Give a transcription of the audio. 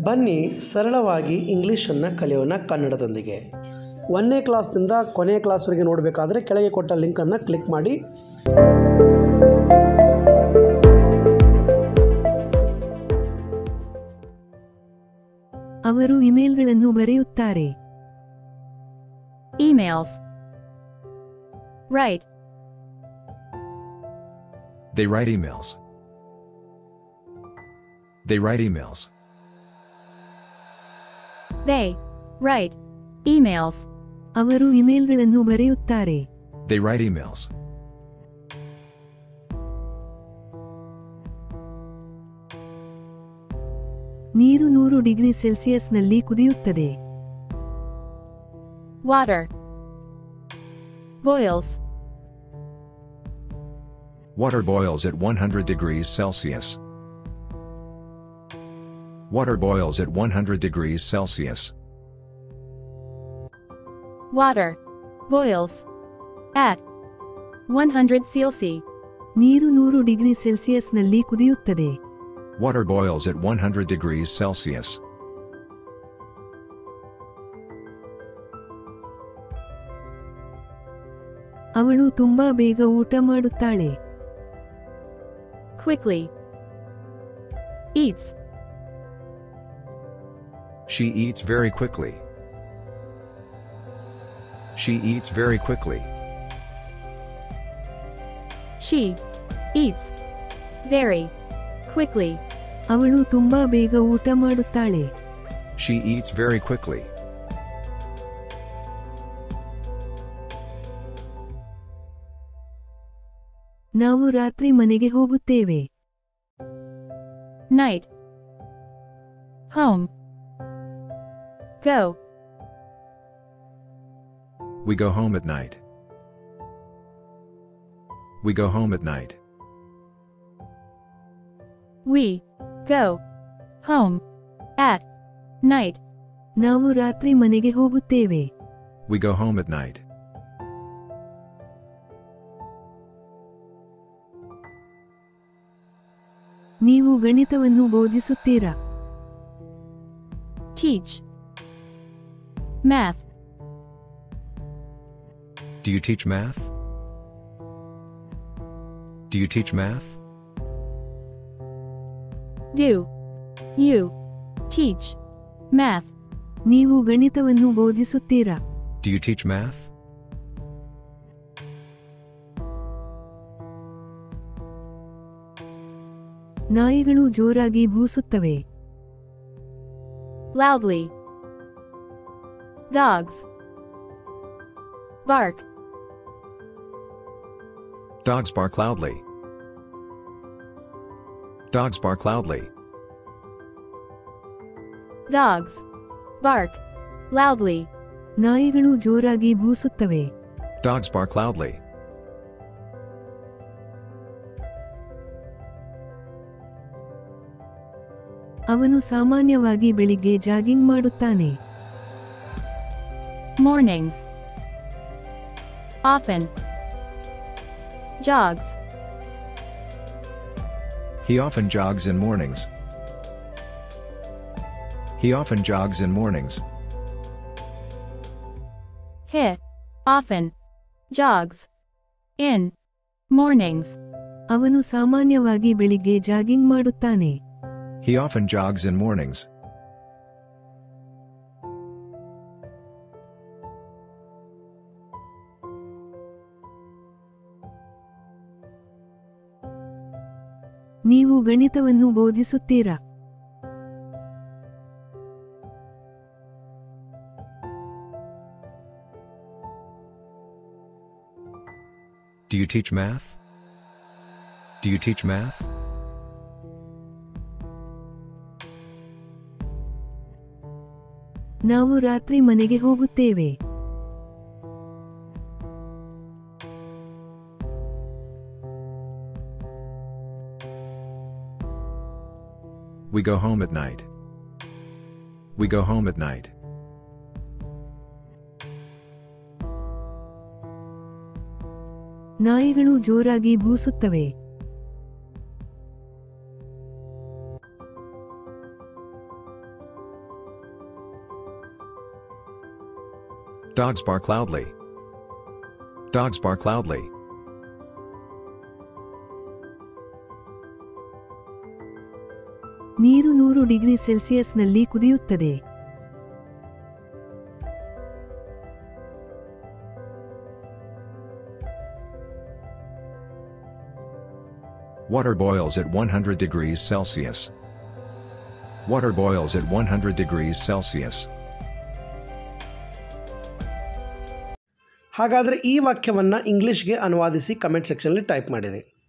ಬನ್ನಿ ಸರಳವಾಗಿ ಇಂಗ್ಲೀಷನ್ನು ಕಲಿಯೋಣ ಕನ್ನಡದೊಂದಿಗೆ. 1ನೇ ಕ್ಲಾಸ್ನಿಂದ ಕೊನೆಯ ಕ್ಲಾಸ್ವರೆಗೆ ನೋಡಬೇಕಾದ್ರೆ ಕೆಳಗೆ ಕೊಟ್ಟ ಲಿಂಕನ್ನು ಕ್ಲಿಕ್ ಮಾಡಿ. ಅವರು ಇಮೇಲ್ಗಳನ್ನು ಬರೆಯುತ್ತಾರೆ. Emails. Write. They write emails. They write emails. They write emails. ಅವರು ಇಮೇಲ್ಗಳನ್ನು ಬರೆಯುತ್ತಾರೆ. They write emails. ನೀರು 100 degree ಸೆಲ್ಸಿಯಸ್ನಲ್ಲಿ ಕುದಿಯುತ್ತದೆ. Water boils. Water boils at 100 degrees Celsius. Water boils at 100 degrees Celsius. Water boils at 100 Celsius. ನೀರು 100 degree ಸೆಲ್ಸಿಯಸ್ನಲ್ಲಿ ಕುದಿಯುತ್ತದೆ. Water boils at 100 degrees Celsius. ಅವಳು ತುಂಬಾ ಬೇಗ ಊಟ ಮಾಡುತ್ತಾಳೆ. Quickly eats. She eats very quickly. She eats very quickly. She eats very quickly. ಅವಳು ತುಂಬಾ ಬೇಗ ಊಟ ಮಾಡುತ್ತಾಳೆ. She eats very quickly. ನಾವು ರಾತ್ರಿ ಮನೆಗೆ ಹೋಗುತ್ತೇವೆ. Night. Home. Go. We go home at night. We go home at night. We go home at night. ನಾವು ರಾತ್ರಿ ಮನೆಗೆ ಹೋಗುತ್ತೇವೆ. We go home at night. ನೀವು ಗಣಿತವನ್ನು ಬೋಧಿಸುತ್ತೀರಾ? Teach. Math. Do you teach math? Do you teach math? Do you teach math? ನೀವು ಗಣಿತವನ್ನು ಬೋಧಿಸುತ್ತೀರಾ? Do you teach math? ನಾಯಿಗಳು ಜೋರಾಗಿ ಭೂಸುತ್ತವೆ. Loudly. Dogs bark. Dogs bark loudly. Dogs bark loudly. Dogs bark loudly. ನಾಯಿಗಳು ಜೋರಾಗಿ ಭೂಸುತ್ತವೆ. Dogs bark loudly. ಅವನು ಸಾಮಾನ್ಯವಾಗಿ ಬೆಳಿಗ್ಗೆ jogging ಮಾಡುತ್ತಾನೆ. Mornings. Often. Jogs. He often jogs in mornings. He often jogs in mornings. He often jogs in mornings. ಅವನು ಸಾಮಾನ್ಯವಾಗಿ ಬೆಳಿಗ್ಗೆ jogging ಮಾಡುತ್ತಾನೆ. He often jogs in mornings. ನೀವು ಗಣಿತವನ್ನು ಬೋಧಿಸುತ್ತೀರಾ? Do you teach math? Do you teach math? ನಾವು ರಾತ್ರಿ ಮನೆಗೆ ಹೋಗುತ್ತೇವೆ. We go home at night. We go home at night. ನಾಯಿಗಳು ಜೋರಾಗಿ ಭೂಸುತ್ತವೆ. Dogs bark loudly. Dogs bark loudly. ನೀರು 100 degree ಸೆಲ್ಸಿಯಸ್ನಲ್ಲಿ ಕುದಿಯುತ್ತದೆ. Water boils at 100 degrees Celsius. Water boils at 100 degrees Celsius. ಹಾಗಾದರೆ ಈ ವಾಕ್ಯವನ್ನು ಇಂಗ್ಲೀಷ್ಗೆ ಅನುವಾದಿಸಿ ಕಮೆಂಟ್ ಸೆಕ್ಷನ್ನಲ್ಲಿ ಟೈಪ್ ಮಾಡಿರಿ.